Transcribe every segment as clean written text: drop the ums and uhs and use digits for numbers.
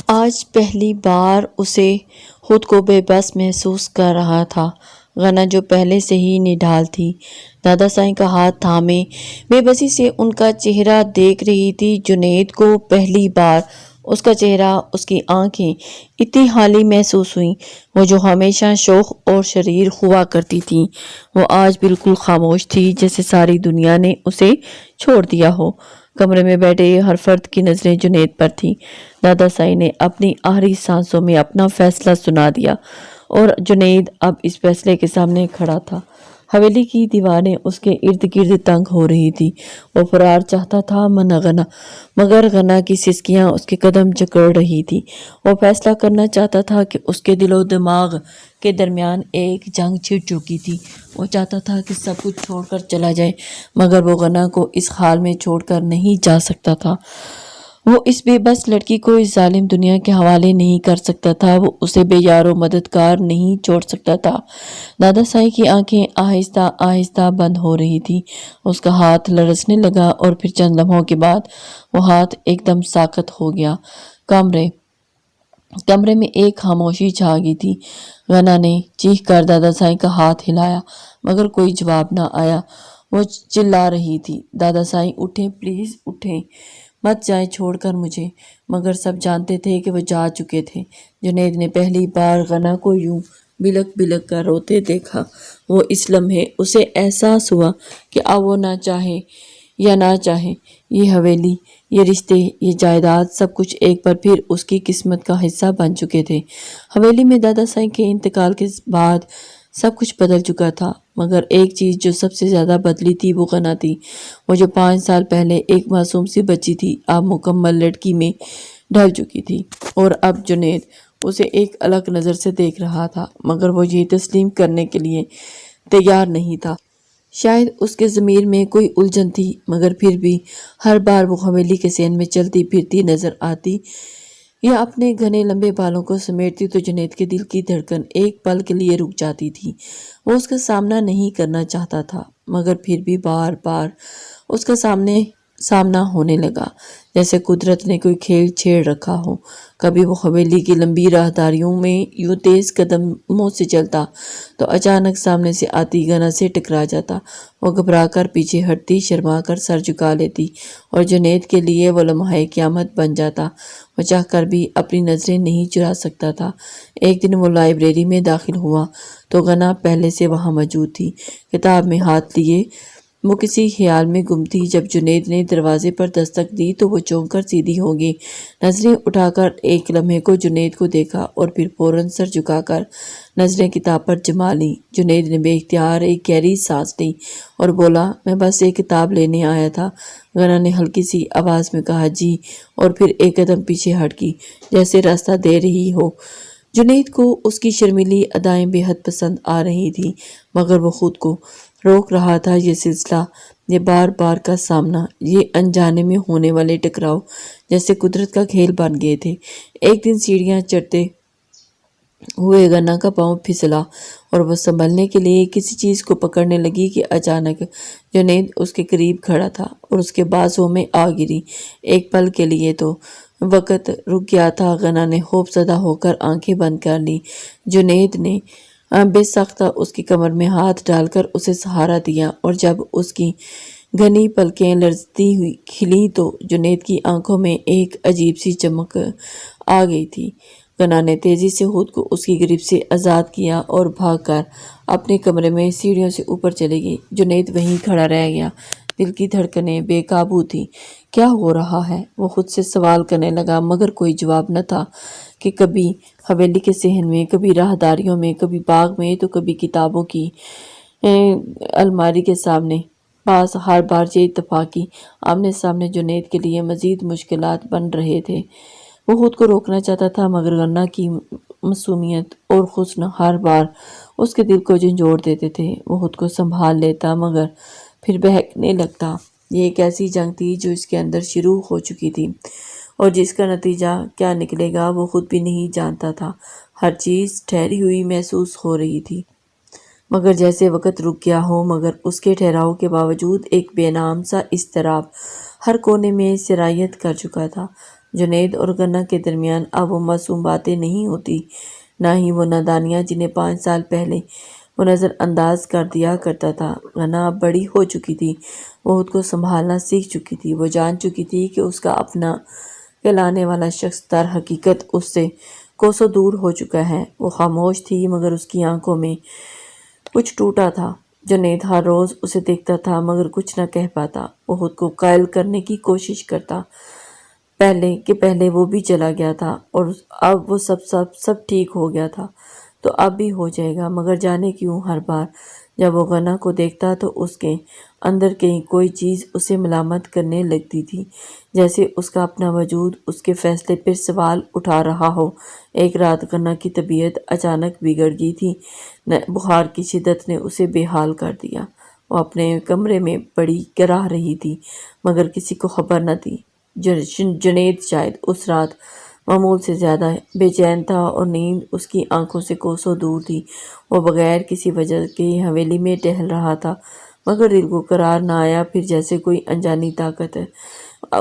آج پہلی بار اسے خود کو بے بس محسوس کر رہا تھا۔ غنا جو پہلے سے ہی نڈھال تھی، دادا سائیں کا ہاتھ تھامے بے بسی سے ان کا چہرہ دیکھ رہی تھی۔ جنید کو پہلی بار اس کا چہرہ، اس کی آنکھیں اتنی خالی محسوس ہوئیں۔ وہ جو ہمیشہ شوخ اور شریر ہوا کرتی تھی، وہ آج بالکل خاموش تھی، جیسے ساری دنیا نے اسے چھوڑ دیا ہو۔ کمرے میں بیٹھے ہر فرد کی نظریں جنید پر تھیں۔ دادا سائیں نے اپنی آخری سانسوں میں اپنا فیصلہ سنا دیا اور جنید اب اس فیصلے کے سامنے کھڑا تھا۔ حویلی کی دیواریں اس کے ارد گرد تنگ ہو رہی تھی۔ وہ فرار چاہتا تھا مگر غنا کی سسکیاں اس کے قدم جکڑ رہی تھی۔ وہ فیصلہ کرنا چاہتا تھا کہ اس کے دل و دماغ کے درمیان ایک جنگ چھڑ چکی تھی۔ وہ چاہتا تھا کہ سب کچھ چھوڑ کر چلا جائے، مگر وہ غنا کو اس حال میں چھوڑ کر نہیں جا سکتا تھا۔ وہ اس بے بس لڑکی کو اس ظالم دنیا کے حوالے نہیں کر سکتا تھا۔ وہ اسے بے یار و مددگار نہیں چھوڑ سکتا تھا۔ دادا سائیں کی آنکھیں آہستہ آہستہ بند ہو رہی تھی۔ اس کا ہاتھ لرزنے لگا اور پھر چند لمحوں کے بعد وہ ہاتھ ایک دم ساکت ہو گیا۔ کمرے میں ایک خاموشی چھا گئی تھی۔ غنا نے چیخ کر دادا سائیں کا ہاتھ ہلایا، مگر کوئی جواب نہ آیا۔ وہ چلا رہی تھی، دادا سائیں اٹھیں، پلیز اٹھیں، مت جائیں چھوڑ کر مجھے۔ مگر سب جانتے تھے کہ وہ جا چکے تھے۔ جنید نے پہلی بار غنا کو یوں بلک بلک کر روتے دیکھا۔ وہ اس لمحے اسے احساس ہوا کہ اب وہ نہ چاہے یا نہ چاہے، یہ حویلی، یہ رشتے، یہ جائیداد، سب کچھ ایک بار پھر اس کی قسمت کا حصہ بن چکے تھے۔ حویلی میں دادا سائیں کے انتقال کے بعد سب کچھ بدل چکا تھا، مگر ایک چیز جو سب سے زیادہ بدلی تھی وہ غنا تھی۔ وہ جو 5 سال پہلے ایک معصوم سی بچی تھی، اب مکمل لڑکی میں ڈھل چکی تھی۔ اور اب جنید اسے ایک الگ نظر سے دیکھ رہا تھا، مگر وہ یہ تسلیم کرنے کے لیے تیار نہیں تھا۔ شاید اس کے ضمیر میں کوئی الجھن تھی، مگر پھر بھی ہر بار وہ حویلی کے صحن میں چلتی پھرتی نظر آتی یا اپنے گھنے لمبے بالوں کو سمیٹتی تو جنید کے دل کی دھڑکن ایک پل کے لیے رک جاتی تھی۔ وہ اس کا سامنا نہیں کرنا چاہتا تھا، مگر پھر بھی بار بار اس کا سامنا ہونے لگا، جیسے قدرت نے کوئی کھیل چھیڑ رکھا ہو۔ کبھی وہ حویلی کی لمبی راہداریوں میں یوں تیز قدموں سے چلتا تو اچانک سامنے سے آتی غنا سے ٹکرا جاتا۔ وہ گھبرا کر پیچھے ہٹتی، شرما کر سر جھکا لیتی اور جنید کے لیے وہ لمحہ قیامت بن جاتا۔ وہ چاہ کر بھی اپنی نظریں نہیں چرا سکتا تھا۔ ایک دن وہ لائبریری میں داخل ہوا تو غنا پہلے سے وہاں موجود تھی، کتاب میں ہاتھ لیے وہ کسی خیال میں گم تھی۔ جب جنید نے دروازے پر دستک دی تو وہ چونک کر سیدھی ہو گئی۔ نظریں اٹھا کر ایک لمحے کو جنید کو دیکھا اور پھر فوراً سر جھکا کر نظریں کتاب پر جما لیں۔ جنید نے بے اختیار ایک گہری سانس لی اور بولا، میں بس ایک کتاب لینے آیا تھا۔ غنا نے ہلکی سی آواز میں کہا، جی، اور پھر ایک قدم پیچھے ہٹ گئی، جیسے راستہ دے رہی ہو۔ جنید کو اس کی شرمیلی ادائیں بے حد پسند آ رہی تھیں، مگر وہ خود کو روک رہا تھا۔ یہ سلسلہ، یہ بار بار کا سامنا، یہ انجانے میں ہونے والے ٹکراؤ جیسے قدرت کا کھیل بن گئے تھے۔ ایک دن سیڑھیاں چڑھتے ہوئے غنا کا پاؤں پھسلا اور وہ سنبھلنے کے لیے کسی چیز کو پکڑنے لگی کہ اچانک جنید اس کے قریب کھڑا تھا اور اس کے بازوں میں آ گری۔ ایک پل کے لیے تو وقت رک گیا تھا۔ غنا نے خوف زدہ ہو کر آنکھیں بند کر لی۔ جنید نے بے ساختہ اس کی کمر میں ہاتھ ڈال کر اسے سہارا دیا اور جب اس کی گھنی پلکیں لرزتی ہوئی کھلیں تو جنید کی آنکھوں میں ایک عجیب سی چمک آ گئی تھی۔ غنا نے تیزی سے خود کو اس کی گرفت سے آزاد کیا اور بھاگ کر اپنے کمرے میں سیڑھیوں سے اوپر چلی گئی۔ جنید وہیں کھڑا رہ گیا، دل کی دھڑکنیں بے قابو تھیں۔ کیا ہو رہا ہے؟ وہ خود سے سوال کرنے لگا، مگر کوئی جواب نہ تھا کہ کبھی حویلی کے صحن میں، کبھی راہداریوں میں، کبھی باغ میں تو کبھی کتابوں کی الماری کے پاس، ہر بار یہ اتفاقی آمنے سامنے جنید کے لیے مزید مشکلات بن رہے تھے۔ وہ خود کو روکنا چاہتا تھا، مگر غنا کی معصومیت اور حسن ہر بار اس کے دل کو جھنجھوڑ دیتے تھے۔ وہ خود کو سنبھال لیتا مگر پھر بہکنے لگتا۔ یہ ایک ایسی جنگ تھی جو اس کے اندر شروع ہو چکی تھی اور جس کا نتیجہ کیا نکلے گا وہ خود بھی نہیں جانتا تھا۔ ہر چیز ٹھہری ہوئی محسوس ہو رہی تھی، مگر جیسے وقت رک گیا ہو، مگر اس کے ٹھہراؤ کے باوجود ایک بے نام سا اضطراب ہر کونے میں سرایت کر چکا تھا۔ جنید اور گنا کے درمیان اب وہ معصوم باتیں نہیں ہوتی، نہ ہی وہ نادانیاں جنہیں 5 سال پہلے وہ نظر انداز کر دیا کرتا تھا۔ گنا اب بڑی ہو چکی تھی، وہ خود کو سنبھالنا سیکھ چکی تھی، وہ جان چکی تھی کہ اس کا اپنا کہلانے والا شخص در حقیقت اس سے کوسوں دور ہو چکا ہے۔ وہ خاموش تھی مگر اس کی آنکھوں میں کچھ ٹوٹا تھا۔ جنید ہر روز اسے دیکھتا تھا مگر کچھ نہ کہہ پاتا۔ وہ خود کو قائل کرنے کی کوشش کرتا پہلے وہ بھی چلا گیا تھا اور اب وہ سب ٹھیک ہو گیا تھا، تو اب بھی ہو جائے گا، مگر جانے کیوں ہر بار جب وہ گنا کو دیکھتا تو اس کے اندر کہیں کوئی چیز اسے ملامت کرنے لگتی تھی، جیسے اس کا اپنا وجود اس کے فیصلے پر سوال اٹھا رہا ہو۔ ایک رات گنا کی طبیعت اچانک بگڑ گئی تھی، بخار کی شدت نے اسے بے حال کر دیا۔ وہ اپنے کمرے میں پڑی کراہ رہی تھی مگر کسی کو خبر نہ تھی۔ جنید شاید اس رات معمول سے زیادہ بے چین تھا اور نیند اس کی آنکھوں سے کوسوں دور تھی۔ وہ بغیر کسی وجہ کے حویلی میں ٹہل رہا تھا مگر دل کو قرار نہ آیا، پھر جیسے کوئی انجانی طاقت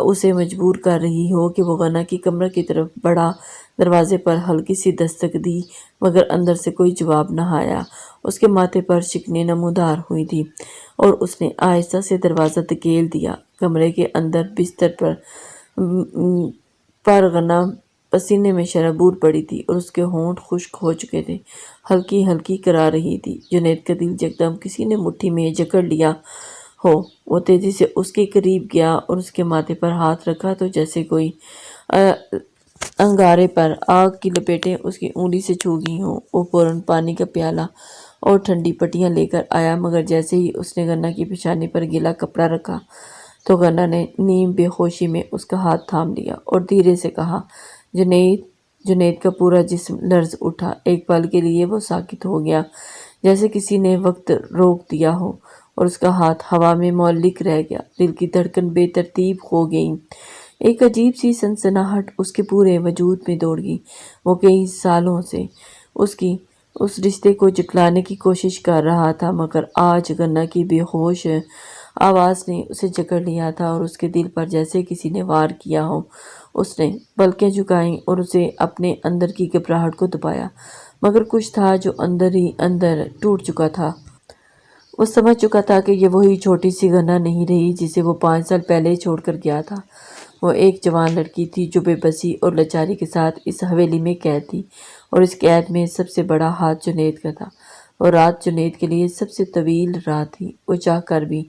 اسے مجبور کر رہی ہو کہ وہ گنا کی کمرہ کی طرف بڑھا۔ دروازے پر ہلکی سی دستک دی مگر اندر سے کوئی جواب نہ آیا۔ اس کے ماتھے پر شکنیں نمودار ہوئی تھی اور اس نے آہستہ سے دروازہ دھکیل دیا۔ کمرے کے اندر بستر پر گنا پسینے میں شرابور پڑی تھی اور اس کے ہونٹ خشک ہو چکے تھے، ہلکی ہلکی کرا رہی تھی۔ جنید کا دل یکدم کسی نے مٹھی میں جکڑ لیا ہو۔ وہ تیزی سے اس کے قریب گیا اور اس کے ماتھے پر ہاتھ رکھا تو جیسے کوئی انگارے پر آگ کی لپیٹیں اس کی انگلی سے چھو گئی ہوں۔ وہ فوراً پانی کا پیالہ اور ٹھنڈی پٹیاں لے کر آیا مگر جیسے ہی اس نے گنا کی پیشانی پر گیلا کپڑا رکھا تو گنا نے نیم بے ہوشی میں اس کا ہاتھ تھام لیا اور دھیرے سے کہا، جنید۔ جنید کا پورا جسم لرز اٹھا۔ ایک پل کے لیے وہ ساکت ہو گیا، جیسے کسی نے وقت روک دیا ہو اور اس کا ہاتھ ہوا میں معلق رہ گیا۔ دل کی دھڑکن بے ترتیب ہو گئی، ایک عجیب سی سنسناہٹ اس کے پورے وجود میں دوڑ گئی۔ وہ کئی سالوں سے اس رشتے کو جھٹلانے کی کوشش کر رہا تھا مگر آج گنا کی بے ہوش آواز نے اسے جکڑ لیا تھا اور اس کے دل پر جیسے کسی نے وار کیا ہو۔ اس نے پلکیں جھکائیں اور اسے اپنے اندر کی گھبراہٹ کو دبایا مگر کچھ تھا جو اندر ہی اندر ٹوٹ چکا تھا۔ وہ سمجھ چکا تھا کہ یہ وہی چھوٹی سی گنا نہیں رہی جسے وہ 5 سال پہلے چھوڑ کر گیا تھا۔ وہ ایک جوان لڑکی تھی جو بے بسی اور لاچاری کے ساتھ اس حویلی میں قید تھی اور اس قید میں سب سے بڑا ہاتھ جنید کا تھا۔ وہ رات جنید کے لیے سب سے طویل رات تھی۔ وہ چاہ کر بھی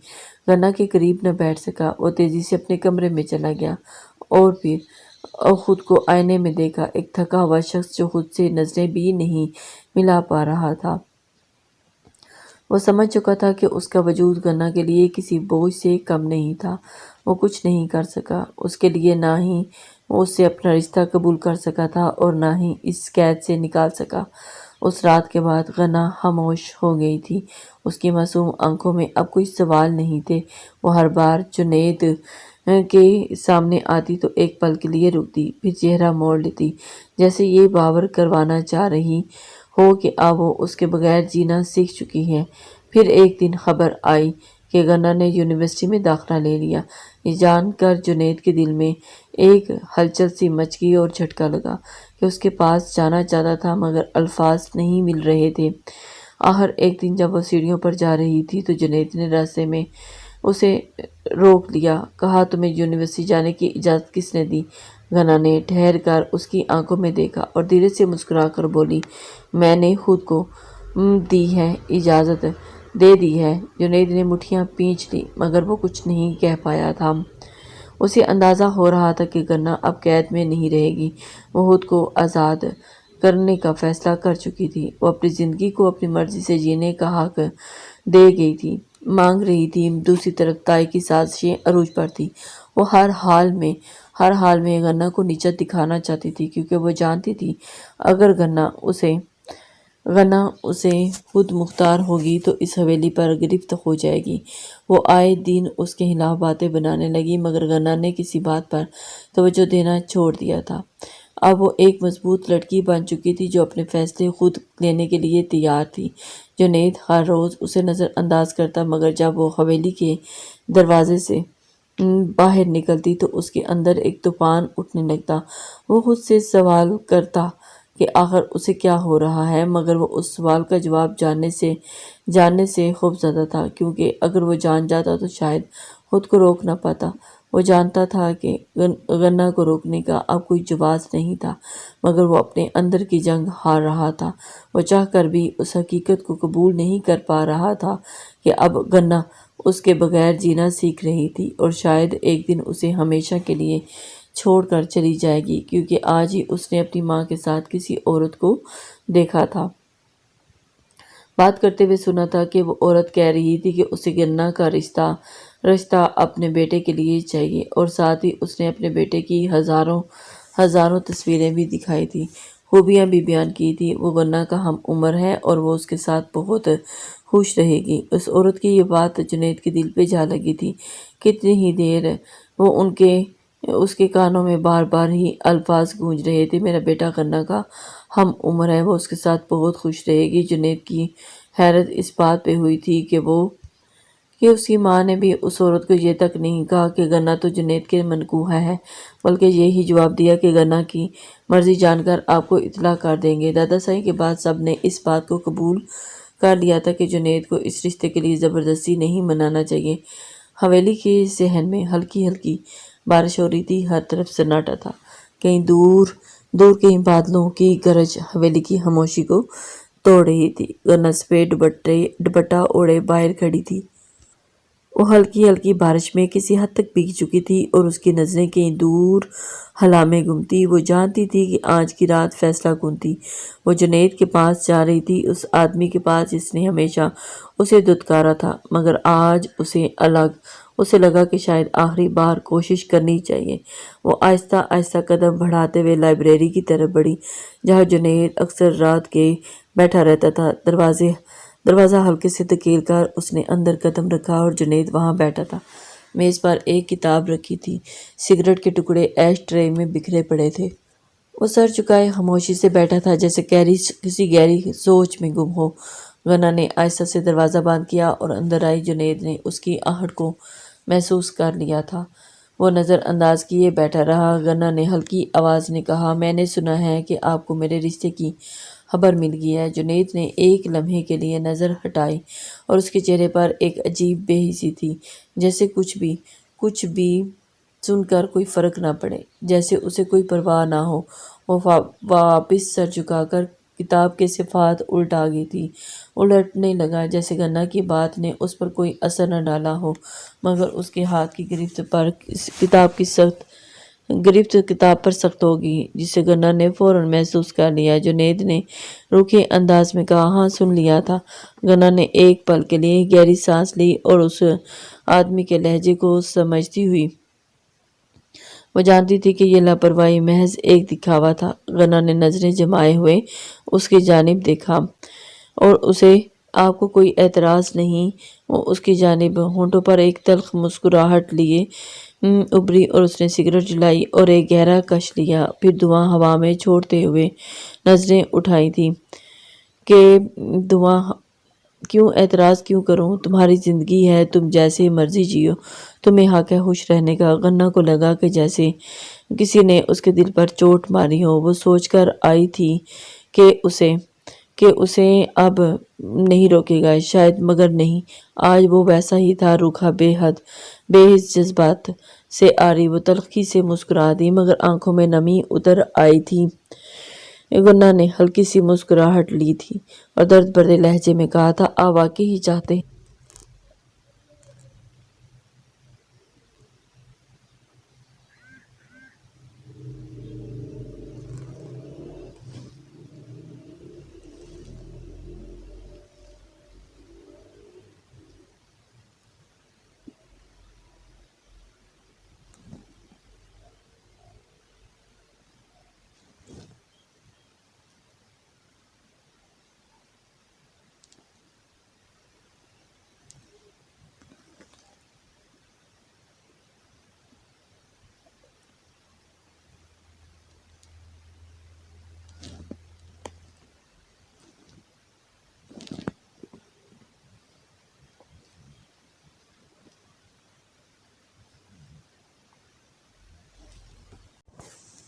گنا کے قریب نہ بیٹھ سکا۔ وہ تیزی سے اپنے کمرے میں چلا گیا اور پھر خود کو آئینے میں دیکھا، ایک تھکا ہوا شخص جو خود سے نظریں بھی نہیں ملا پا رہا تھا۔ وہ سمجھ چکا تھا کہ اس کا وجود گنا کے لیے کسی بوجھ سے کم نہیں تھا۔ وہ کچھ نہیں کر سکا اس کے لیے، نہ ہی وہ اس سے اپنا رشتہ قبول کر سکا تھا اور نہ ہی اس قید سے نکال سکا۔ اس رات کے بعد گنا خاموش ہو گئی تھی۔ اس کی معصوم آنکھوں میں اب کوئی سوال نہیں تھے۔ وہ ہر بار جنید کے سامنے آتی تو ایک پل کے لیے رکتی، پھر چہرہ موڑ لیتی، جیسے یہ باور کروانا چاہ رہی ہو کہ اب وہ اس کے بغیر جینا سیکھ چکی ہے۔ پھر ایک دن خبر آئی کہ گنا نے یونیورسٹی میں داخلہ لے لیا۔ یہ جان کر جنید کے دل میں ایک ہلچل سی مچ گئی اور جھٹکا لگا کہ اس کے پاس جانا چاہتا تھا مگر الفاظ نہیں مل رہے تھے۔ آخر ایک دن جب وہ سیڑھیوں پر جا رہی تھی تو جنید نے راستے میں اسے روک لیا، کہا، تمہیں یونیورسٹی جانے کی اجازت کس نے دی؟ گنا نے ٹھہر کر اس کی آنکھوں میں دیکھا اور دھیرے سے مسکرا کر بولی، میں نے خود کو دی ہے، اجازت دے دی ہے۔ جنید نے مٹھیاں پیچ لی مگر وہ کچھ نہیں کہہ پایا تھا۔ اسے اندازہ ہو رہا تھا کہ گنا اب قید میں نہیں رہے گی۔ وہ خود کو آزاد کرنے کا فیصلہ کر چکی تھی۔ وہ اپنی زندگی کو اپنی مرضی سے جینے کا حق دے گئی تھی، مانگ رہی تھی۔ دوسری طرف طے کی سازشیں عروج پر تھیں۔ وہ ہر حال میں گنا کو نیچا دکھانا چاہتی تھی کیونکہ وہ جانتی تھی اگر گنا اسے خود مختار ہوگی تو اس حویلی پر گرفت ہو جائے گی۔ وہ آئے دن اس کے خلاف باتیں بنانے لگی مگر گنا نے کسی بات پر توجہ دینا چھوڑ دیا تھا۔ اب وہ ایک مضبوط لڑکی بن چکی تھی جو اپنے فیصلے خود لینے کے لیے تیار تھی۔ جنید ہر روز اسے نظر انداز کرتا مگر جب وہ حویلی کے دروازے سے باہر نکلتی تو اس کے اندر ایک طوفان اٹھنے لگتا۔ وہ خود سے سوال کرتا کہ آخر اسے کیا ہو رہا ہے، مگر وہ اس سوال کا جواب جاننے سے خوف زدہ تھا، کیونکہ اگر وہ جان جاتا تو شاید خود کو روک نہ پاتا۔ وہ جانتا تھا کہ غنہ کو روکنے کا اب کوئی جواز نہیں تھا، مگر وہ اپنے اندر کی جنگ ہار رہا تھا۔ وہ چاہ کر بھی اس حقیقت کو قبول نہیں کر پا رہا تھا کہ اب غنہ اس کے بغیر جینا سیکھ رہی تھی، اور شاید ایک دن اسے ہمیشہ کے لیے چھوڑ کر چلی جائے گی، کیونکہ آج ہی اس نے اپنی ماں کے ساتھ کسی عورت کو دیکھا تھا، بات کرتے ہوئے سنا تھا کہ وہ عورت کہہ رہی تھی کہ اسے غنہ کا رشتہ اپنے بیٹے کے لیے چاہیے، اور ساتھ ہی اس نے اپنے بیٹے کی ہزاروں تصویریں بھی دکھائی تھی، خوبیاں بھی بیان کی تھی۔ وہ غنہ کا ہم عمر ہے اور وہ اس کے ساتھ بہت خوش رہے گی۔ اس عورت کی یہ بات جنید کے دل پہ جا لگی تھی۔ کتنی ہی دیر وہ اس کے کانوں میں بار بار ہی الفاظ گونج رہے تھے، میرا بیٹا غنہ کا ہم عمر ہے، وہ اس کے ساتھ بہت خوش رہے گی۔ جنید کی حیرت اس بات پہ ہوئی تھی کہ اس کی ماں نے بھی اس عورت کو یہ تک نہیں کہا کہ غنہ تو جنید کے منقوہ ہے، بلکہ یہی جواب دیا کہ غنہ کی مرضی جان کر آپ کو اطلاع کر دیں گے۔ دادا سائی کے بعد سب نے اس بات کو قبول کر لیا تھا کہ جنید کو اس رشتے کے لیے زبردستی نہیں منانا چاہیے۔ حویلی کے صحن میں ہلکی ہلکی بارش ہو رہی تھی، ہر طرف سناٹا تھا، کہیں دور کہیں بادلوں کی گرج حویلی کی خاموشی کو توڑ رہی تھی۔ غنہ سفید دوپٹہ اوڑھے باہر کھڑی تھی۔ وہ ہلکی ہلکی بارش میں کسی حد تک بھیگ چکی تھی اور اس کی نظریں کہیں دور خلا میں گم تھی۔ وہ جانتی تھی کہ آج کی رات فیصلہ کن تھی۔ وہ جنید کے پاس جا رہی تھی، اس آدمی کے پاس جس نے ہمیشہ اسے دھتکارا تھا، مگر آج اسے لگا کہ شاید آخری بار کوشش کرنی چاہیے۔ وہ آہستہ آہستہ قدم بڑھاتے ہوئے لائبریری کی طرف بڑھی، جہاں جنید اکثر رات کے بیٹھا رہتا تھا۔ دروازہ ہلکے سے دھکیل کر اس نے اندر قدم رکھا اور جنید وہاں بیٹھا تھا۔ میز پر ایک کتاب رکھی تھی، سگریٹ کے ٹکڑے ایش ٹرے میں بکھرے پڑے تھے۔ وہ سر جھکائے خاموشی سے بیٹھا تھا، جیسے کسی گہری سوچ میں گم ہو۔ غنہ نے آہستہ سے دروازہ بند کیا اور اندر آئی۔ جنید نے اس کی آہٹ کو محسوس کر لیا تھا۔ وہ نظر انداز کیے بیٹھا رہا۔ غنہ نے ہلکی آواز میں کہا، میں نے سنا ہے کہ آپ کو میرے رشتے کی خبر مل گئی ہے۔ جنید نے ایک لمحے کے لیے نظر ہٹائی اور اس کے چہرے پر ایک عجیب بے حسی تھی، جیسے کچھ بھی سن کر کوئی فرق نہ پڑے، جیسے اسے کوئی پرواہ نہ ہو۔ وہ واپس سر جھکا کر کتاب کے صفحات الٹنے لگا، جیسے غنہ کی بات نے اس پر کوئی اثر نہ ڈالا ہو، مگر اس کے ہاتھ کی گرفت کتاب پر سخت ہوگی، جسے غنہ نے فوراً محسوس کر لیا۔ جنید نے روکھے انداز میں کہا، ہاں سن لیا تھا۔ غنہ نے ایک پل کے لیے گہری سانس لی اور اس آدمی کے لہجے کو سمجھتی ہوئی۔ وہ جانتی تھی کہ یہ لاپرواہی محض ایک دکھاوا تھا۔ غنہ نے نظریں جمائے ہوئے اس کی جانب دیکھا، اور اسے آپ کو کوئی اعتراض نہیں؟ وہ اس کی جانب ہونٹوں پر ایک تلخ مسکراہٹ لیے ابھری اور اس نے سگریٹ جلائی اور ایک گہرا کش لیا، پھر دھواں ہوا میں چھوڑتے ہوئے نظریں اٹھائی تھی کہ کیوں اعتراض کیوں کروں؟ تمہاری زندگی ہے، تم جیسے مرضی جیو، تمہیں حق ہے خوش رہنے کا۔ غنہ کو لگا کہ جیسے کسی نے اس کے دل پر چوٹ ماری ہو۔ وہ سوچ کر آئی تھی کہ اسے اب نہیں روکے گا شاید، مگر نہیں، آج وہ ویسا ہی تھا، روکھا، بے حس جذبات سے آری۔ وہ تلخی سے مسکرا دی، مگر آنکھوں میں نمی اتر آئی تھی۔ غنہ نے ہلکی سی مسکراہٹ لی تھی اور درد بھرے لہجے میں کہا تھا، آپ واقعی ہی چاہتے ہیں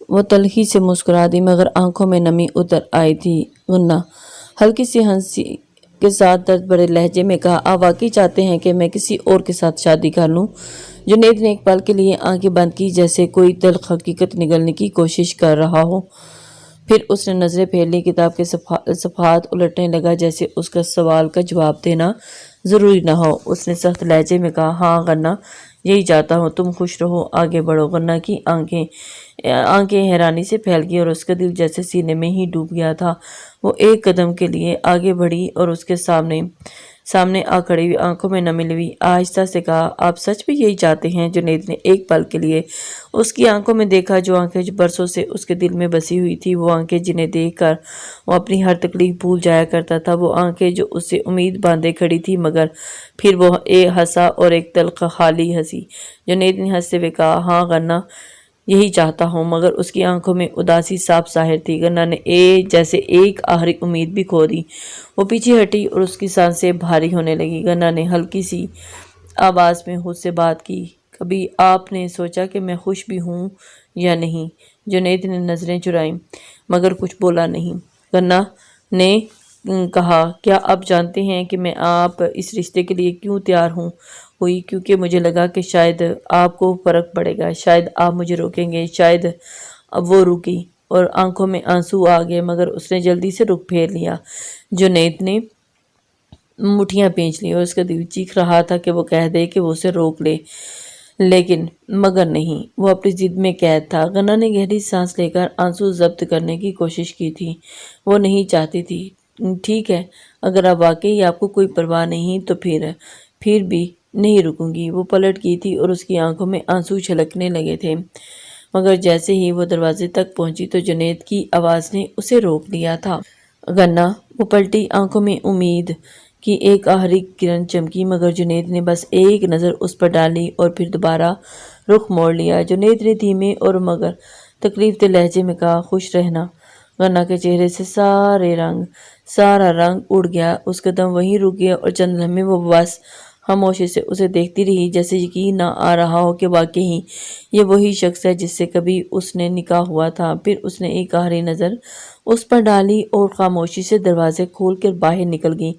وہ تلخی سے مسکرا دی مگر آنکھوں میں نمی اتر آئی تھی۔ غنہ ہلکی سی ہنسی کے ساتھ درد بھرے لہجے میں کہا، آپ واقعی چاہتے ہیں کہ میں کسی اور کے ساتھ شادی کر لوں؟ جنید نے ایک پل کے لیے آنکھیں بند کی جیسے کوئی تلخ حقیقت نگلنے کی کوشش کر رہا ہو، پھر اس نے نظریں پھیر لی، کتاب کے صفحات الٹنے لگا جیسے اس کا سوال کا جواب دینا ضروری نہ ہو۔ اس نے سخت لہجے میں کہا، ہاں غنہ، یہی چاہتا ہوں، تم خوش رہو، آگے بڑھو۔ غنہ کی آنکھیں حیرانی سے پھیل گئی اور اس کا دل جیسے سینے میں ہی ڈوب گیا تھا۔ وہ ایک قدم کے لیے آگے بڑھی اور اس کے سامنے آ کھڑی ہوئی، آنکھوں میں نمی لوی، آہستہ سے کہا، آپ سچ بھی یہی چاہتے ہیں؟ جنید نے ایک پل کے لیے اس کی آنکھوں میں دیکھا، جو آنکھیں برسوں سے اس کے دل میں بسی ہوئی تھی، وہ آنکھیں جنہیں دیکھ کر وہ اپنی ہر تکلیف بھول جایا کرتا تھا، وہ آنکھیں جو اس سے امید باندھے کھڑی تھی، مگر پھر وہ ہنسا اور ایک تلخ خالی ہنسی۔ جنید نے ہنستے ہوئے کہا، ہاں غنہ، یہی چاہتا ہوں، مگر اس کی آنکھوں میں اداسی صاف ظاہر تھی۔ غنہ نے جیسے ایک آخری امید بھی کھو دی، وہ پیچھے ہٹی اور اس کی سانسیں بھاری ہونے لگی۔ غنہ نے ہلکی سی آواز میں خود سے بات کی، کبھی آپ نے سوچا کہ میں خوش بھی ہوں یا نہیں؟ جنید نے نظریں چرائیں مگر کچھ بولا نہیں۔ غنہ نے کہا، کیا آپ جانتے ہیں کہ میں آپ اس رشتے کے لیے کیوں تیار ہوئی؟ کیونکہ مجھے لگا کہ شاید آپ کو فرق پڑے گا، شاید آپ مجھے روکیں گے۔ شاید اب وہ رکی اور آنکھوں میں آنسو آ گئے، مگر اس نے جلدی سے رخ پھیر لیا۔ جنید نے مٹھیاں پینچ لی اور اس کا دل چیخ رہا تھا کہ وہ کہہ دے کہ وہ اسے روک لے، لیکن مگر نہیں، وہ اپنی ضد میں قید تھا۔ غنہ نے گہری سانس لے کر آنسو ضبط کرنے کی کوشش کی تھی، وہ نہیں چاہتی تھی۔ ٹھیک ہے، اگر اب واقعی آپ کو کوئی پرواہ نہیں تو پھر بھی نہیں رکوں گی۔ وہ پلٹ گئی تھی اور اس کی آنکھوں میں آنسو چھلکنے لگے تھے، مگر جیسے ہی وہ دروازے تک پہنچی تو جنید کی آواز نے اسے روک لیا تھا۔ غنہ، وہ پلٹی، آنکھوں میں امید کی ایک آخری کرن چمکی، مگر جنید نے بس ایک نظر اس پر ڈالی اور پھر دوبارہ رخ موڑ لیا۔ جنید نے دھیمے اور مگر تکلیف دہ لہجے میں کہا، خوش رہنا۔ غنہ کے چہرے سے سارا رنگ اڑ گیا، اس کا دم وہیں رک گیا اور چند لمحے وہ بس خاموشی سے اسے دیکھتی رہی، جیسے یقین نہ آ رہا ہو کہ واقعی یہ وہی شخص ہے جس سے کبھی اس نے نکاح ہوا تھا۔ پھر اس نے ایک آخری نظر اس پر ڈالی اور خاموشی سے دروازے کھول کر باہر نکل گئی۔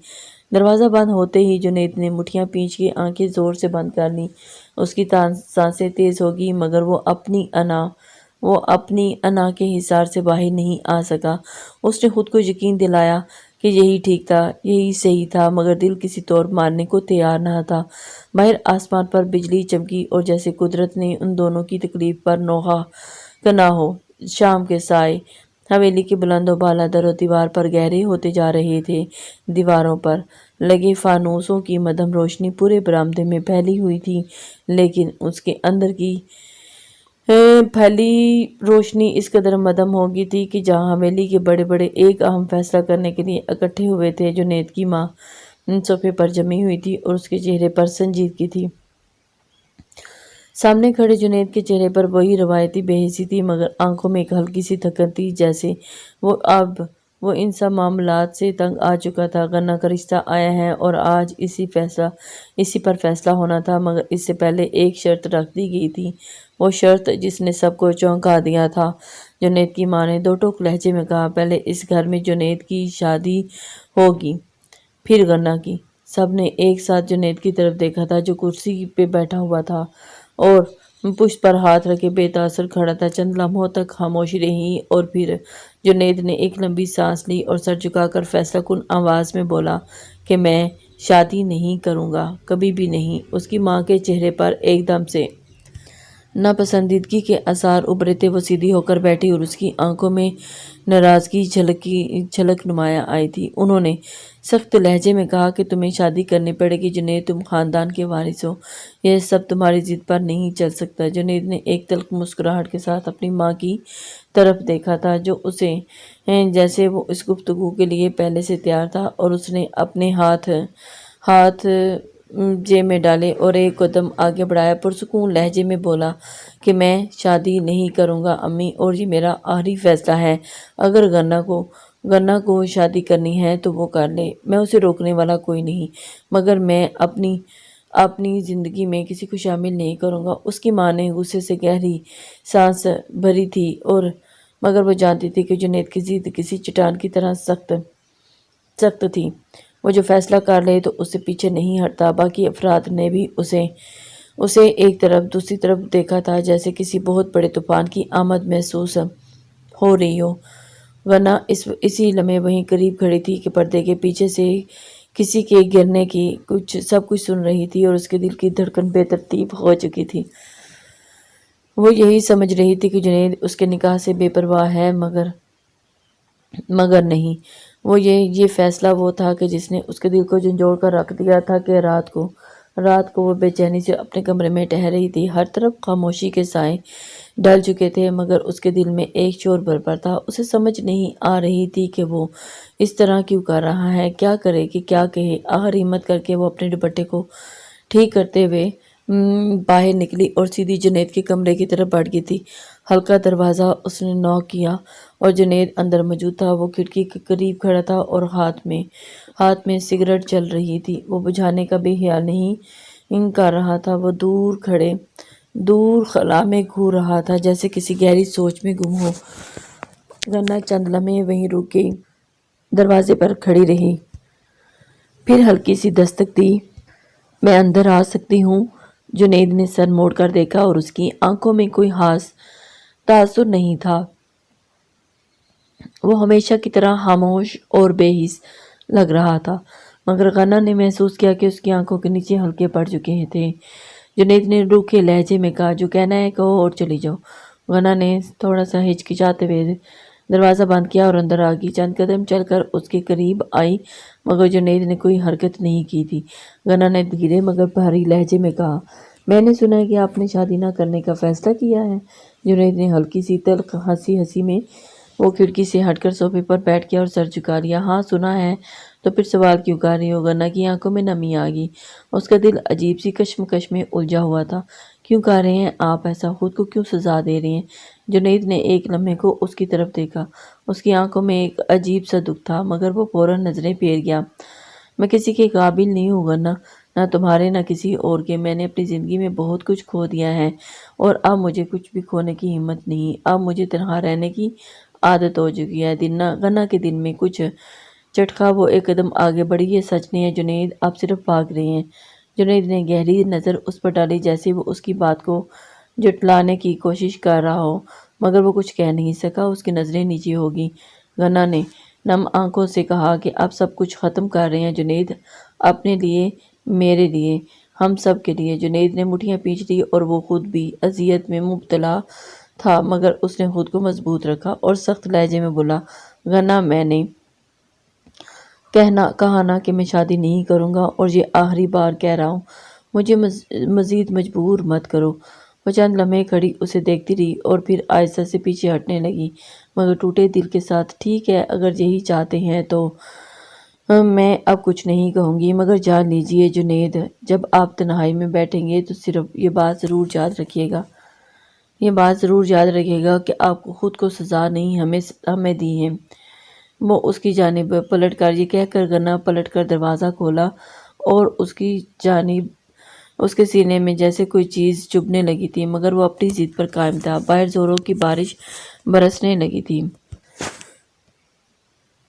دروازہ بند ہوتے ہی جنید نے مٹھیاں پینچ کے آنکھیں زور سے بند کر لیں۔ اس کی سانسیں تیز ہو گئی، مگر وہ اپنی انا کے حصار سے باہر نہیں آ سکا۔ اس نے خود کو یقین دلایا کہ یہی ٹھیک تھا، یہی صحیح تھا، مگر دل کسی طور ماننے کو تیار نہ تھا۔ باہر آسمان پر بجلی چمکی اور جیسے قدرت نے ان دونوں کی تکلیف پر نوحہ کنا ہو۔ شام کے سائے حویلی کے بلند و بالا در و دیوار پر گہرے ہوتے جا رہے تھے۔ دیواروں پر لگے فانوسوں کی مدھم روشنی پورے برآمدے میں پھیلی ہوئی تھی، لیکن اس کے اندر کی پھیلی روشنی اس قدر مدھم ہو گئی تھی کہ جہاں حویلی کے بڑے بڑے ایک اہم فیصلہ کرنے کے لیے اکٹھے ہوئے تھے، جنید کی ماں صوفے پر جمی ہوئی تھی اور اس کے چہرے پر سنجیدگی تھی۔ سامنے کھڑے جنید کے چہرے پر وہی روایتی بے حسی تھی، مگر آنکھوں میں ایک ہلکی سی تھکن تھی، جیسے وہ ان سب معاملات سے تنگ آ چکا تھا۔ غنہ کا رشتہ آیا ہے اور آج اسی پر فیصلہ ہونا تھا، مگر اس سے پہلے ایک شرط رکھ دی گئی تھی، وہ شرط جس نے سب کو چونکا دیا تھا۔ جنید کی ماں نے دو ٹوک لہجے میں کہا، پہلے اس گھر میں جنید کی شادی ہوگی، پھر غنہ کی۔ سب نے ایک ساتھ جنید کی طرف دیکھا تھا، جو کرسی پہ بیٹھا ہوا تھا اور پشت پر ہاتھ رکھے بے تاثر کھڑا تھا۔ چند لمحوں تک خاموشی رہی اور پھر جنید نے ایک لمبی سانس لی اور سر جھکا کر فیصلہ کن آواز میں بولا کہ میں شادی نہیں کروں گا، کبھی بھی نہیں۔ اس کی ماں کے چہرے پر ایک دم سے ناپسندیدگی کے آثار ابھرے تھے، وہ سیدھی ہو کر بیٹھی اور اس کی آنکھوں میں ناراضگی جھلک نمایاں آئی تھی۔ انہوں نے سخت لہجے میں کہا کہ تمہیں شادی کرنی پڑے گی جنید، تم خاندان کے وارث ہو، یہ سب تمہاری ضد پر نہیں چل سکتا۔ جنید نے ایک تلخ مسکراہٹ کے ساتھ اپنی ماں کی طرف دیکھا تھا، جو اسے جیسے وہ اس گفتگو کے لیے پہلے سے تیار تھا، اور اس نے اپنے ہاتھ جیب میں ڈالے اور ایک قدم آگے بڑھایا، پرسکون لہجے میں بولا کہ میں شادی نہیں کروں گا امی، اور یہ میرا آخری فیصلہ ہے۔ اگر غنہ کو شادی کرنی ہے تو وہ کر لے، میں اسے روکنے والا کوئی نہیں، مگر میں اپنی زندگی میں کسی کو شامل نہیں کروں گا۔ اس کی ماں نے غصے سے گہری سانس بھری تھی، اور مگر وہ جانتی تھی کہ جنید کی ضد کسی چٹان کی طرح سخت تھی۔ وہ جو فیصلہ کر لے تو اس سے پیچھے نہیں ہٹتا۔ باقی افراد نے بھی اسے ایک طرف دوسری طرف دیکھا تھا، جیسے کسی بہت بڑے طوفان کی آمد محسوس ہو رہی ہو، ورنہ اسی لمحے وہیں قریب کھڑی تھی کہ پردے کے پیچھے سے کسی کے گرنے کی سب کچھ سن رہی تھی، اور اس کے دل کی دھڑکن بے ترتیب ہو چکی تھی۔ وہ یہی سمجھ رہی تھی کہ جنید اس کے نکاح سے بے پرواہ ہے، مگر نہیں۔ وہ یہ فیصلہ وہ تھا کہ جس نے اس کے دل کو جھنجھوڑ کر رکھ دیا تھا کہ رات کو وہ بے چینی سے اپنے کمرے میں ٹہل رہی تھی۔ ہر طرف خاموشی کے سائے ڈل چکے تھے، مگر اس کے دل میں ایک شور برپا تھا۔ اسے سمجھ نہیں آ رہی تھی کہ وہ اس طرح کیوں کر رہا ہے، کیا کرے کہ کیا کہے۔ آخر ہمت کر کے وہ اپنے دوپٹے کو ٹھیک کرتے ہوئے باہر نکلی اور سیدھی جنید کے کمرے کی طرف بڑھ گئی تھی۔ ہلکا دروازہ اس نے نوک کیا اور جنید اندر موجود تھا۔ وہ کھڑکی کے قریب کھڑا تھا اور ہاتھ میں سگریٹ جل رہی تھی۔ وہ بجھانے کا بھی خیال نہیں کر رہا تھا۔ وہ دور خلا میں گھور رہا تھا، جیسے کسی گہری سوچ میں گم ہو۔ گنا چند لمحے وہیں رک گئی، دروازے پر کھڑی رہی، پھر ہلکی سی دستک دی۔ میں اندر آ سکتی ہوں؟ جنید نے سر موڑ کر دیکھا اور اس کی آنکھوں میں کوئی خاص تاثر نہیں تھا۔ وہ ہمیشہ کی طرح خاموش اور بے حس لگ رہا تھا، مگر غنا نے محسوس کیا کہ اس کی آنکھوں کے نیچے ہلکے پڑ چکے تھے۔ جنید نے روکھے لہجے میں کہا، جو کہنا ہے کہو اور چلی جاؤ۔ غنا نے تھوڑا سا ہچکچاتے ہوئے دروازہ بند کیا اور اندر آ گئی۔ چند قدم چل کر اس کے قریب آئی، مگر جنید نے کوئی حرکت نہیں کی تھی۔ غنا نے دھیرے مگر بھاری لہجے میں کہا، میں نے سنا ہے کہ آپ نے شادی نہ کرنے کا فیصلہ کیا ہے۔ جنید نے ہلکی سی تلخ ہنسی میں وہ کھڑکی سے ہٹ کر صوفے پر بیٹھ گیا اور سر جھکا لیا۔ ہاں سنا ہے، تو پھر سوال کیوں کر رہی ہو؟ غنا کی آنکھوں میں نمی آ گئی، اس کا دل عجیب سی کشمکش میں الجھا ہوا تھا۔ کیوں کر رہے ہیں آپ ایسا؟ خود کو کیوں سزا دے رہے ہیں؟ جنید نے ایک لمحے کو اس کی طرف دیکھا، اس کی آنکھوں میں ایک عجیب سا دکھ تھا، مگر وہ فوراً نظریں پھیر گیا۔ میں کسی کے قابل نہیں ہوں غنا، نہ تمہارے نہ کسی اور کے۔ میں نے اپنی زندگی میں بہت کچھ کھو دیا ہے، اور اب مجھے کچھ بھی کھونے کی ہمت نہیں۔ اب مجھے تنہا رہنے کی عادت ہو چکی ہے۔ غنا کے دل میں کچھ چٹکا، وہ ایک قدم آگے بڑھی۔ یہ سچ نہیں ہے جنید، آپ صرف بھاگ رہے ہیں۔ جنید نے گہری نظر اس پر ڈالی، جیسے وہ اس کی بات کو جھٹلانے کی کوشش کر رہا ہو، مگر وہ کچھ کہہ نہیں سکا۔ اس کی نظریں نیچے ہو گئیں۔ غنا نے نم آنکھوں سے کہا کہ آپ سب کچھ ختم کر رہے ہیں جنید، اپنے لیے، میرے لیے، ہم سب کے لیے۔ جنید نے مٹھیاں پیچھ لی اور وہ خود بھی اذیت میں مبتلا تھا، مگر اس نے خود کو مضبوط رکھا اور سخت لہجے میں بولا، غنا میں نے کہا نا کہ میں شادی نہیں کروں گا، اور یہ آخری بار کہہ رہا ہوں، مجھے مزید مجبور مت کرو۔ وہ چند لمحے کھڑی اسے دیکھتی رہی اور پھر آہستہ سے پیچھے ہٹنے لگی، مگر ٹوٹے دل کے ساتھ۔ ٹھیک ہے، اگر یہی چاہتے ہیں تو میں اب کچھ نہیں کہوں گی، مگر جان لیجیے جنید، جب آپ تنہائی میں بیٹھیں گے تو صرف یہ بات ضرور یاد رکھیے گا کہ آپ کو خود کو سزا نہیں ہمیں دی ہے۔ وہ اس کی جانب پلٹ کر، یہ کہہ کر غنا پلٹ کر دروازہ کھولا اور اس کی جانب اس کے سینے میں جیسے کوئی چیز چبھنے لگی تھی، مگر وہ اپنی ضد پر قائم تھا۔ باہر زوروں کی بارش برسنے لگی تھی،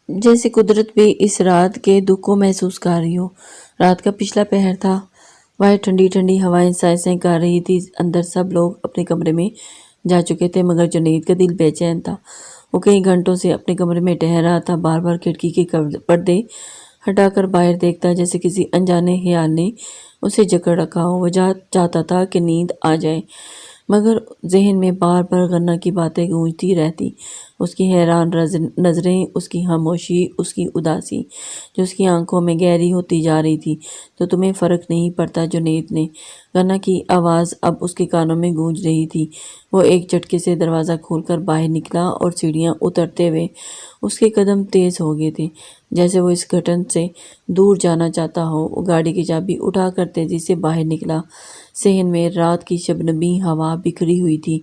جیسے قدرت بھی اس رات کے دکھ کو محسوس کر رہی ہو۔ رات کا پچھلا پہر تھا، باہر ٹھنڈی ٹھنڈی ہوائیں سائیں کر رہی تھی۔ اندر سب لوگ اپنے کمرے میں جا چکے تھے، مگر جنید کا دل بے چین تھا۔ وہ کئی گھنٹوں سے اپنے کمرے میں ٹہل رہا تھا، بار بار کھڑکی کے پردے ہٹا کر باہر دیکھتا، جیسے کسی انجانے خیال نے اسے جکڑ رکھا ہو۔ وہ چاہتا تھا کہ نیند آ جائے، مگر ذہن میں بار بار غنا کی باتیں گونجتی رہتی، اس کی حیران نظریں، اس کی خاموشی، اس کی اداسی جو اس کی آنکھوں میں گہری ہوتی جا رہی تھی۔ تو تمہیں فرق نہیں پڑتا جنید نے؟ غنا کی آواز اب اس کے کانوں میں گونج رہی تھی۔ وہ ایک جھٹکے سے دروازہ کھول کر باہر نکلا اور سیڑھیاں اترتے ہوئے اس کے قدم تیز ہو گئے تھے، جیسے وہ اس گھٹن سے دور جانا چاہتا ہو۔ وہ گاڑی کی چابی اٹھا کر تیزی سے باہر نکلا۔ صحن میں رات کی شبنمی ہوا بکھری ہوئی تھی،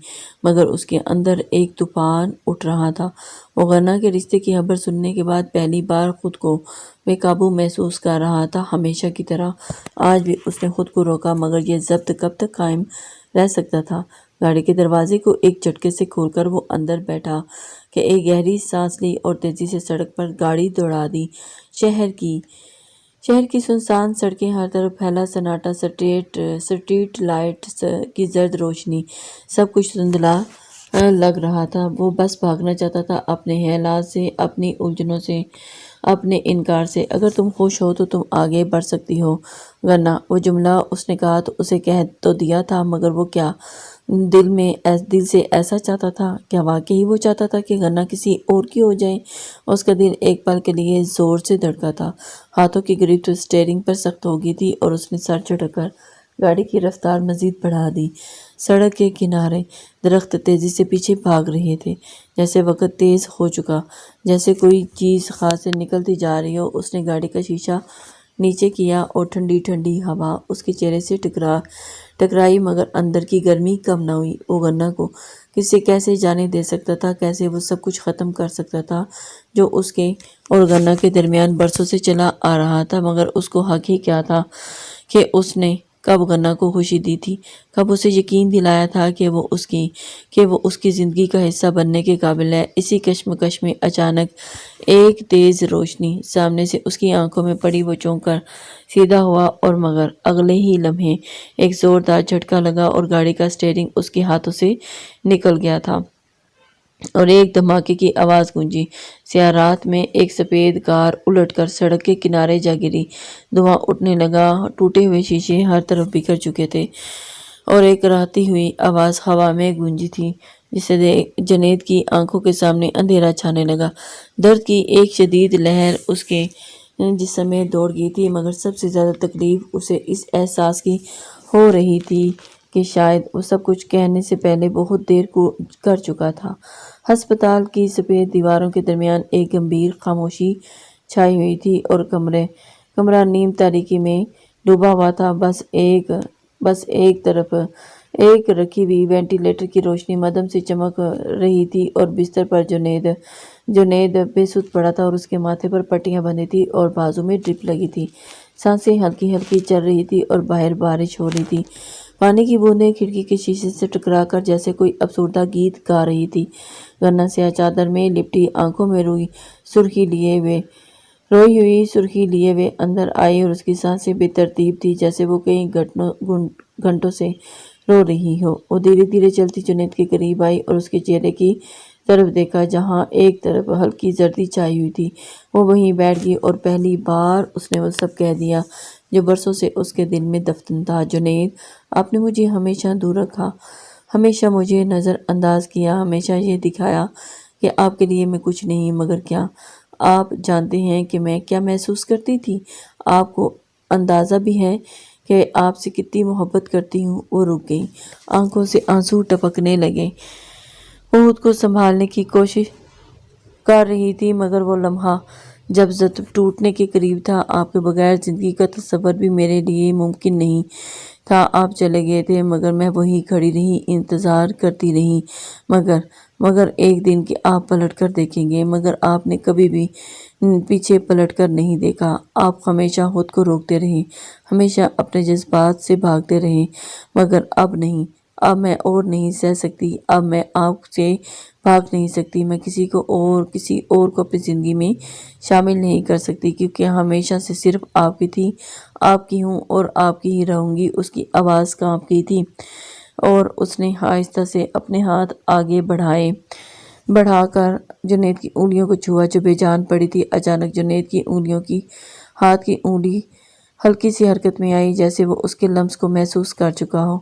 مگر اس کے اندر ایک طوفان اٹھ رہا تھا۔ وہ غنا کے رشتے کی خبر سننے کے بعد پہلی بار خود کو بے قابو محسوس کر رہا تھا۔ ہمیشہ کی طرح آج بھی اس نے خود کو روکا، مگر یہ ضبط کب تک قائم رہ سکتا تھا؟ گاڑی کے دروازے کو ایک جھٹکے سے کھول کر وہ اندر بیٹھا کہ ایک گہری سانس لی اور تیزی سے سڑک پر گاڑی دوڑا دی۔ شہر کی سنسان سڑکیں، ہر طرف پھیلا سناٹا، سٹریٹ لائٹس کی زرد روشنی، سب کچھ دھندلا لگ رہا تھا۔ وہ بس بھاگنا چاہتا تھا اپنے خیالات سے، اپنی الجھنوں سے، اپنے انکار سے۔ اگر تم خوش ہو تو تم آگے بڑھ سکتی ہو غنا، وہ جملہ اس نے کہا تو اسے کہہ تو دیا تھا، مگر وہ کیا دل سے ایسا چاہتا تھا؟ کیا واقعی وہ چاہتا تھا کہ غنا کسی اور کی ہو جائے؟ اس کا دل ایک پل کے لیے زور سے دھڑکا تھا۔ ہاتھوں کی گرفت اسٹیئرنگ پر سخت ہو گئی تھی اور اس نے سر جھٹک کر گاڑی کی رفتار مزید بڑھا دی۔ سڑک کے کنارے درخت تیزی سے پیچھے بھاگ رہے تھے، جیسے وقت تیز ہو چکا، جیسے کوئی چیز خاص سے نکلتی جا رہی ہو۔ اس نے گاڑی کا شیشہ نیچے کیا اور ٹھنڈی ٹھنڈی ہوا اس کے چہرے سے ٹکرائی، مگر اندر کی گرمی کم نہ ہوئی۔ وہ غنا کو کیسے جانے دے سکتا تھا؟ کیسے وہ سب کچھ ختم کر سکتا تھا جو اس کے اور غنا کے درمیان برسوں سے چلا آ رہا تھا؟ مگر اس کو حق ہی کیا تھا کہ اس نے کب غنا کو خوشی دی تھی، کب اسے یقین دلایا تھا کہ وہ اس کی زندگی کا حصہ بننے کے قابل ہے۔ اسی کشمکش میں اچانک ایک تیز روشنی سامنے سے اس کی آنکھوں میں پڑی۔ وہ چونک کر سیدھا ہوا اور مگر اگلے ہی لمحے ایک زوردار جھٹکا لگا اور گاڑی کا اسٹیئرنگ اس کے ہاتھوں سے نکل گیا تھا اور ایک دھماکے کی آواز گونجی۔ سیاہ رات میں ایک سفید کار الٹ کر سڑک کے کنارے جا گری، دھواں اٹھنے لگا، ٹوٹے ہوئے شیشے ہر طرف بکھر چکے تھے اور ایک راہتی ہوئی آواز ہوا میں گونجی تھی جس سے جنید کی آنکھوں کے سامنے اندھیرا چھانے لگا۔ درد کی ایک شدید لہر اس کے جسم میں دوڑ گئی تھی، مگر سب سے زیادہ تکلیف اسے اس احساس کی ہو رہی تھی کہ شاید وہ سب کچھ کہنے سے پہلے بہت دیر کر چکا تھا۔ ہسپتال کی سفید دیواروں کے درمیان ایک گمبھیر خاموشی چھائی ہوئی تھی اور کمرہ نیم تاریکی میں ڈوبا ہوا تھا۔ بس ایک طرف ایک رکھی ہوئی وینٹیلیٹر کی روشنی مدھم سے چمک رہی تھی اور بستر پر جنید بے سدھ پڑا تھا اور اس کے ماتھے پر پٹیاں بندھی تھی اور بازو میں ڈرپ لگی تھی۔ سانسیں ہلکی ہلکی چل رہی تھی اور باہر بارش ہو رہی تھی۔ پانی کی بوندیں کھڑکی کے شیشے سے ٹکرا کر جیسے کوئی افسردہ گیت گا رہی تھی۔ غنا سیاہ چادر میں لپٹی، آنکھوں میں روئی ہوئی سرخی لیے ہوئے اندر آئی اور اس کی سانسیں بے ترتیب تھی، جیسے وہ کئی گھنٹوں سے رو رہی ہو۔ وہ دھیرے دھیرے چلتی جنید کے قریب آئی اور اس کے چہرے کی طرف دیکھا جہاں ایک طرف ہلکی زردی چھائی ہوئی تھی۔ وہ وہیں بیٹھ گئی اور پہلی بار اس نے وہ سب کہہ دیا جو برسوں سے اس کے دل میں دفن تھا۔ جنید، آپ نے مجھے ہمیشہ دور رکھا، ہمیشہ مجھے نظر انداز کیا، ہمیشہ یہ دکھایا کہ آپ کے لیے میں کچھ نہیں، مگر کیا آپ جانتے ہیں کہ میں کیا محسوس کرتی تھی؟ آپ کو اندازہ بھی ہے کہ آپ سے کتنی محبت کرتی ہوں؟ وہ رک گئی، آنکھوں سے آنسو ٹپکنے لگے۔ وہ خود کو سنبھالنے کی کوشش کر رہی تھی، مگر وہ لمحہ جب ضبط ٹوٹنے کے قریب تھا، آپ کے بغیر زندگی کا تصور بھی میرے لیے ممکن نہیں تھا۔ آپ چلے گئے تھے، مگر میں وہیں کھڑی رہی، انتظار کرتی رہی، مگر ایک دن کہ آپ پلٹ کر دیکھیں گے، مگر آپ نے کبھی بھی پیچھے پلٹ کر نہیں دیکھا۔ آپ ہمیشہ خود کو روکتے رہے، ہمیشہ اپنے جذبات سے بھاگتے رہے، مگر اب نہیں، اب میں اور نہیں سہ سکتی، اب میں آپ سے بھاگ نہیں سکتی، میں کسی اور کو اپنی زندگی میں شامل نہیں کر سکتی، کیونکہ ہمیشہ سے صرف آپ کی تھی، آپ کی ہوں اور آپ کی ہی رہوں گی۔ اس کی آواز کانپ گئی تھی اور اس نے آہستہ سے اپنے ہاتھ آگے بڑھا کر جنید کی انگلیوں کو چھوا جو بے جان پڑی تھی۔ اچانک جنید کی ہاتھ کی انگلی ہلکی سی حرکت میں آئی، جیسے وہ اس کے لمس کو محسوس کر چکا ہو۔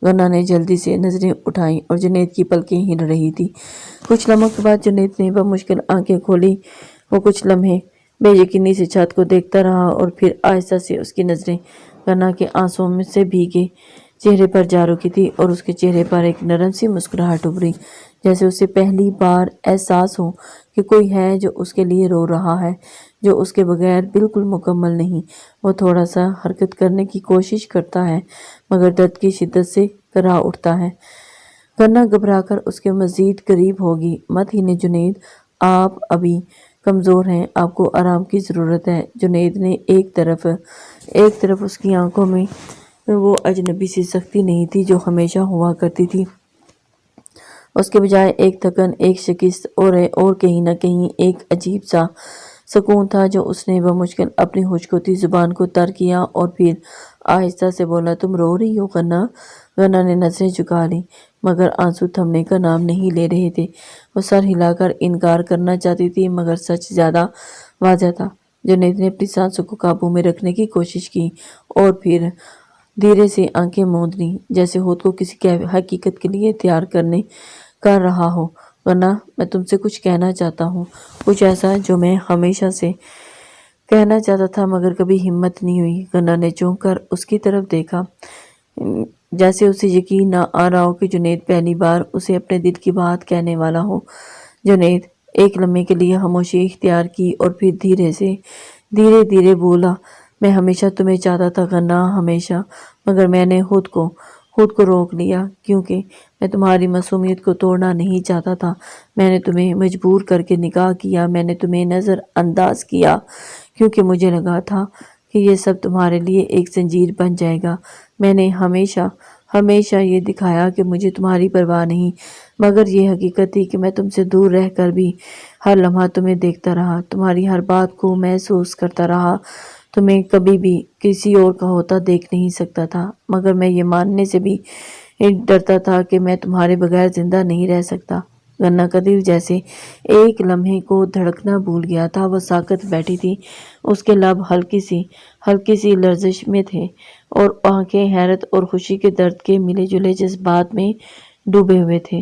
غنا نے جلدی سے نظریں اٹھائیں اور جنید کی پلکیں ہل رہی تھیں۔ کچھ لمحوں کے بعد جنید نے بمشکل آنکھیں کھولی۔ وہ کچھ لمحے بے یقینی سے چھت کو دیکھتا رہا اور پھر آہستہ سے اس کی نظریں غنا کے آنسوؤں سے بھیگے چہرے پر جا رکی تھی اور اس کے چہرے پر ایک نرم سی مسکراہٹ ابھری، جیسے اسے پہلی بار احساس ہو کہ کوئی ہے جو اس کے لیے رو رہا ہے، جو اس کے بغیر بالکل مکمل نہیں۔ وہ تھوڑا سا حرکت کرنے کی کوشش کرتا ہے، مگر درد کی شدت سے کراہ اٹھتا ہے۔ گنا گھبرا کر اس کے مزید قریب ہوگی۔ مت ہی نے جنید، آپ ابھی کمزور ہیں، آپ کو آرام کی ضرورت ہے۔ جنید نے ایک طرف اس کی آنکھوں میں وہ اجنبی سی سختی نہیں تھی جو ہمیشہ ہوا کرتی تھی، اس کے بجائے ایک تھکن، ایک شکست اور کہیں نہ کہیں ایک عجیب سا سکون تھا جو اس نے بمشکل اپنی ہوشکوتی زبان کو تر کیا اور پھر آہستہ سے بولا، تم رو رہی ہو گنا؟ گنا نے نظریں جھکا لی مگر آنسو تھمنے کا نام نہیں لے رہے تھے۔ وہ سر ہلا کر انکار کرنا چاہتی تھی مگر سچ زیادہ واضح تھا۔ جنید نے اپنی سانسوں کو قابو میں رکھنے کی کوشش کی اور پھر دھیرے سے آنکھیں موند لیں جیسے خود کو کسی حقیقت کے لیے تیار کر رہا ہو۔ گنا، میں تم سے کچھ کہنا چاہتا ہوں، کچھ ایسا جو میں ہمیشہ سے کہنا چاہتا تھا مگر کبھی ہمت نہیں ہوئی۔ گنا نے چونک کر اس کی طرف دیکھا جیسے اسے یقین نہ آ رہا ہو کہ جنید پہلی بار اسے اپنے دل کی بات کہنے والا ہو۔ جنید ایک لمحے کے لیے خاموشی اختیار کی اور پھر دھیرے دھیرے بولا، میں ہمیشہ تمہیں چاہتا تھا گنا، ہمیشہ، مگر میں نے خود کو روک لیا کیونکہ میں تمہاری معصومیت کو توڑنا نہیں چاہتا تھا۔ میں نے تمہیں مجبور کر کے نکاح کیا، میں نے تمہیں نظر انداز کیا کیونکہ مجھے لگا تھا کہ یہ سب تمہارے لیے ایک زنجیر بن جائے گا۔ میں نے ہمیشہ یہ دکھایا کہ مجھے تمہاری پرواہ نہیں، مگر یہ حقیقت تھی کہ میں تم سے دور رہ کر بھی ہر لمحہ تمہیں دیکھتا رہا، تمہاری ہر بات کو محسوس کرتا رہا۔ تمہیں کبھی بھی کسی اور کا ہوتا دیکھ نہیں سکتا تھا، مگر میں یہ ماننے سے بھی ڈرتا تھا کہ میں تمہارے بغیر زندہ نہیں رہ سکتا۔ گنا کا دل جیسے ایک لمحے کو دھڑکنا بھول گیا تھا۔ وہ ساکت بیٹھی تھی، اس کے لب ہلکی سی لرزش میں تھے اور آنکھیں حیرت اور خوشی کے درد کے ملے جلے جذبات میں ڈوبے ہوئے تھے۔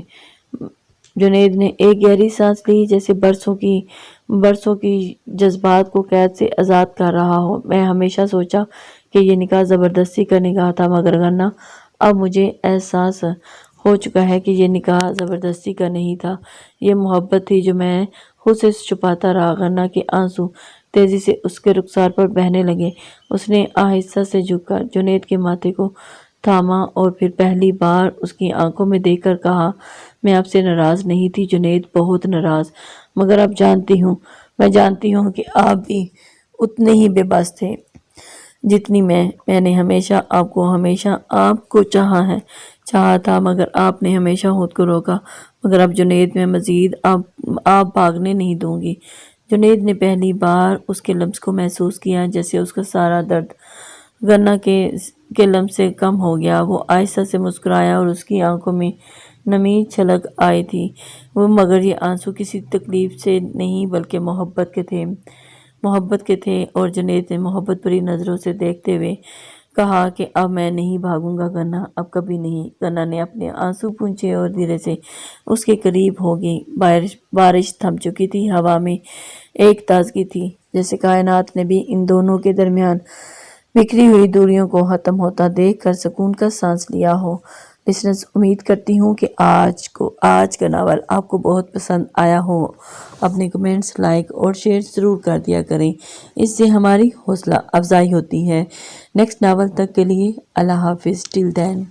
جنید نے ایک گہری سانس لی جیسے برسوں کی جذبات کو قید سے آزاد کر رہا ہو۔ میں ہمیشہ سوچا کہ یہ نکاح زبردستی کا نکاح تھا مگر گنا، اب مجھے احساس ہو چکا ہے کہ یہ نکاح زبردستی کا نہیں تھا، یہ محبت تھی جو میں خود سے چھپاتا رہا۔ گنا کے آنسو تیزی سے اس کے رخسار پر بہنے لگے۔ اس نے آہستہ سے جھک کر جنید کے ماتھے کو تھاما اور پھر پہلی بار اس کی آنکھوں میں دیکھ کر کہا، میں آپ سے ناراض نہیں تھی جنید، بہت ناراض، مگر اب میں جانتی ہوں کہ آپ بھی اتنے ہی بے بس تھے جتنی میں نے ہمیشہ آپ کو چاہا تھا مگر آپ نے ہمیشہ خود کو روکا۔ مگر اب جنید میں مزید آپ بھاگنے نہیں دوں گی۔ جنید نے پہلی بار اس کے لمس کو محسوس کیا جیسے اس کا سارا درد گنا کے لمس سے کم ہو گیا۔ وہ آہستہ سے مسکرایا اور اس کی آنکھوں میں نمی چھلک آئی تھی، مگر یہ آنسو کسی تکلیف سے نہیں بلکہ محبت کے تھے اور جنید نے محبت بھری نظروں سے دیکھتے ہوئے کہا کہ اب میں نہیں بھاگوں گا گنا، اب کبھی نہیں۔ گنا نے اپنے آنسو پونچھے اور دھیرے سے اس کے قریب ہو گئی۔ بارش تھم چکی تھی، ہوا میں ایک تازگی تھی جیسے کائنات نے بھی ان دونوں کے درمیان بکھری ہوئی دوریوں کو ختم ہوتا دیکھ کر سکون کا سانس لیا ہو۔ لسنرز، امید کرتی ہوں کہ آج کا ناول آپ کو بہت پسند آیا ہو۔ اپنے کمنٹس، لائک اور شیئر ضرور کر دیا کریں، اس سے ہماری حوصلہ افزائی ہوتی ہے۔ نیکسٹ ناول تک کے لیے اللہ حافظ۔ ٹل دین۔